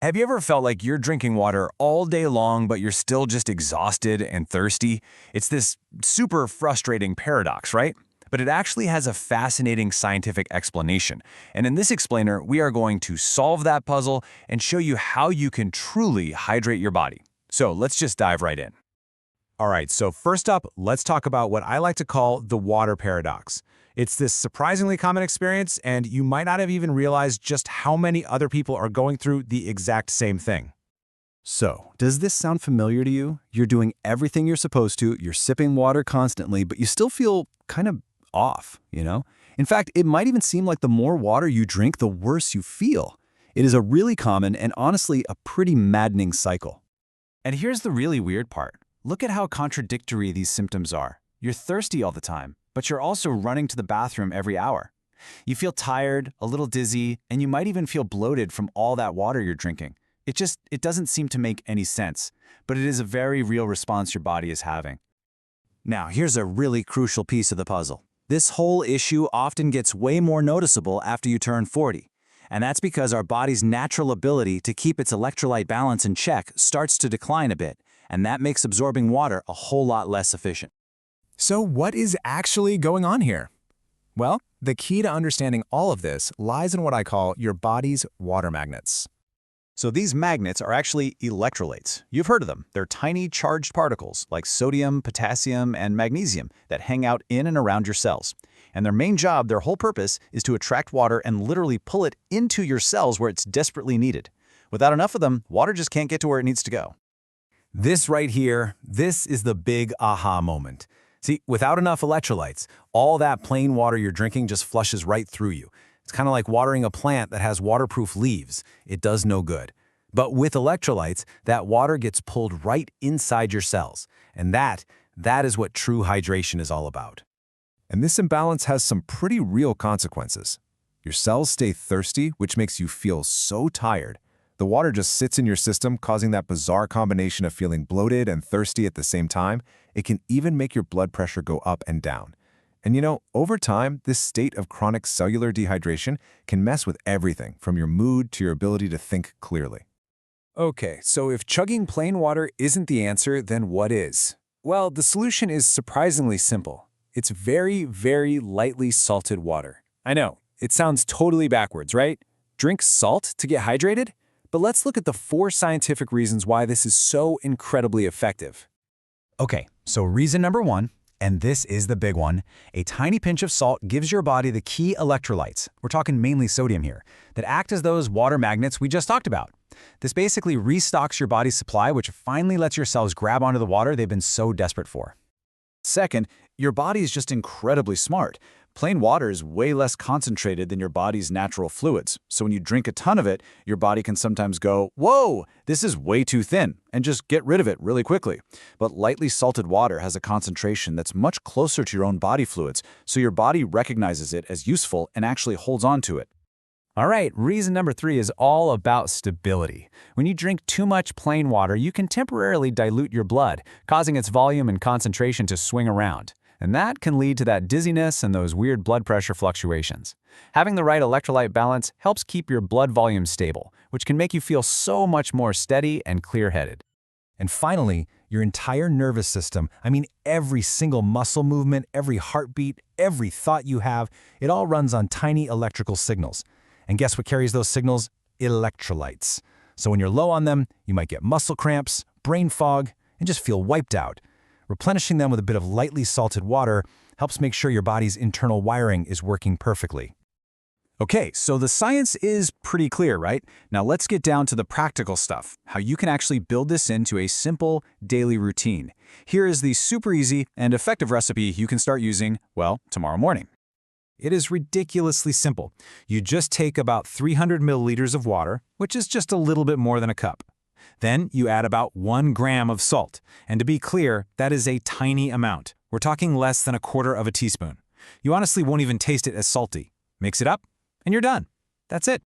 Have you ever felt like you're drinking water all day long, but you're still just exhausted and thirsty? It's this super frustrating paradox, right? But it actually has a fascinating scientific explanation. And in this explainer, we are going to solve that puzzle and show you how you can truly hydrate your body. So let's just dive right in. All right, so first up, let's talk about what I like to call the water paradox. It's this surprisingly common experience, and you might not have even realized just how many other people are going through the exact same thing. So, does this sound familiar to you? You're doing everything you're supposed to, you're sipping water constantly, but you still feel kind of off, you know? In fact, it might even seem like the more water you drink, the worse you feel. It is a really common and honestly a pretty maddening cycle. And here's the really weird part. Look at how contradictory these symptoms are. You're thirsty all the time, but you're also running to the bathroom every hour. You feel tired, a little dizzy, and you might even feel bloated from all that water you're drinking. It doesn't seem to make any sense, but it is a very real response your body is having. Now, here's a really crucial piece of the puzzle. This whole issue often gets way more noticeable after you turn 40. And that's because our body's natural ability to keep its electrolyte balance in check starts to decline a bit, and that makes absorbing water a whole lot less efficient. So what is actually going on here? Well, the key to understanding all of this lies in what I call your body's water magnets. So these magnets are actually electrolytes. You've heard of them. They're tiny charged particles like sodium, potassium, and magnesium that hang out in and around your cells. And their main job, their whole purpose, is to attract water and literally pull it into your cells where it's desperately needed. Without enough of them, water just can't get to where it needs to go. This right here, this is the big aha moment. See, without enough electrolytes, all that plain water you're drinking just flushes right through you. It's kind of like watering a plant that has waterproof leaves. It does no good. But with electrolytes, that water gets pulled right inside your cells. And that is what true hydration is all about. And this imbalance has some pretty real consequences. Your cells stay thirsty, which makes you feel so tired. The water just sits in your system, causing that bizarre combination of feeling bloated and thirsty at the same time. It can even make your blood pressure go up and down. And you know, over time, this state of chronic cellular dehydration can mess with everything from your mood to your ability to think clearly. Okay, so if chugging plain water isn't the answer, then what is? Well, the solution is surprisingly simple. It's very, very lightly salted water. I know, it sounds totally backwards, right? Drink salt to get hydrated? But let's look at the 4 scientific reasons why this is so incredibly effective. Okay, so reason number 1, and this is the big one, a tiny pinch of salt gives your body the key electrolytes, we're talking mainly sodium here, that act as those water magnets we just talked about. This basically restocks your body's supply, which finally lets your cells grab onto the water they've been so desperate for. Second, your body is just incredibly smart. Plain water is way less concentrated than your body's natural fluids, so when you drink a ton of it, your body can sometimes go, "Whoa, this is way too thin," and just get rid of it really quickly. But lightly salted water has a concentration that's much closer to your own body fluids, so your body recognizes it as useful and actually holds on to it. All right, reason number 3 is all about stability. When you drink too much plain water, you can temporarily dilute your blood, causing its volume and concentration to swing around. And that can lead to that dizziness and those weird blood pressure fluctuations. Having the right electrolyte balance helps keep your blood volume stable, which can make you feel so much more steady and clear-headed. And finally, your entire nervous system, every single muscle movement, every heartbeat, every thought you have, it all runs on tiny electrical signals. And guess what carries those signals? Electrolytes. So when you're low on them, you might get muscle cramps, brain fog, and just feel wiped out. Replenishing them with a bit of lightly salted water helps make sure your body's internal wiring is working perfectly. Okay, so the science is pretty clear, right? Now let's get down to the practical stuff, how you can actually build this into a simple daily routine. Here is the super easy and effective recipe you can start using, well, tomorrow morning. It is ridiculously simple. You just take about 300 milliliters of water, which is just a little bit more than a cup. Then you add about 1 gram of salt. And to be clear, that is a tiny amount. We're talking less than 1/4 of a teaspoon. You honestly won't even taste it as salty. Mix it up, and you're done. That's it.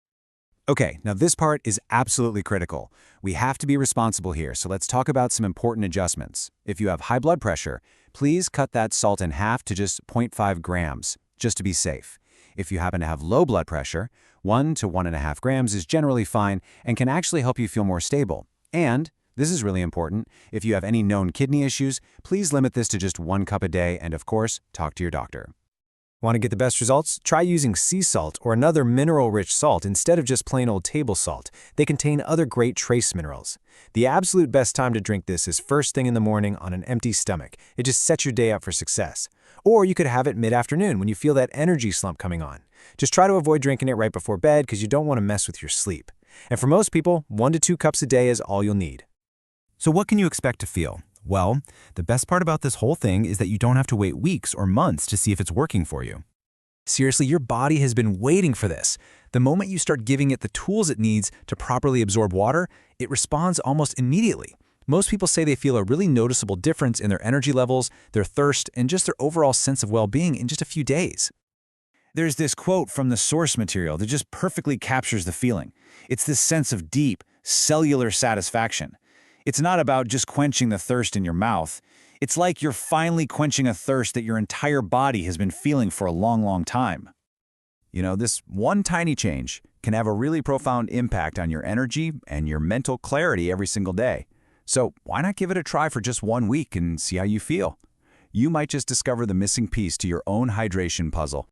Okay, now this part is absolutely critical. We have to be responsible here, so let's talk about some important adjustments. If you have high blood pressure, please cut that salt in half to just 0.5 grams, just to be safe. If you happen to have low blood pressure, 1 to 1.5 grams is generally fine and can actually help you feel more stable. And, this is really important, if you have any known kidney issues, please limit this to just 1 cup a day and, of course, talk to your doctor. Want to get the best results? Try using sea salt or another mineral-rich salt instead of just plain old table salt. They contain other great trace minerals. The absolute best time to drink this is first thing in the morning on an empty stomach. It just sets your day up for success. Or you could have it mid-afternoon when you feel that energy slump coming on. Just try to avoid drinking it right before bed because you don't want to mess with your sleep. And for most people, 1 to 2 cups a day is all you'll need. So what can you expect to feel? Well, the best part about this whole thing is that you don't have to wait weeks or months to see if it's working for you. Seriously, your body has been waiting for this. The moment you start giving it the tools it needs to properly absorb water, it responds almost immediately. Most people say they feel a really noticeable difference in their energy levels, their thirst, and just their overall sense of well-being in just a few days. There's this quote from the source material that just perfectly captures the feeling. It's this sense of deep, cellular satisfaction. It's not about just quenching the thirst in your mouth. It's like you're finally quenching a thirst that your entire body has been feeling for a long, long time. You know, this one tiny change can have a really profound impact on your energy and your mental clarity every single day. So why not give it a try for just 1 week and see how you feel? You might just discover the missing piece to your own hydration puzzle.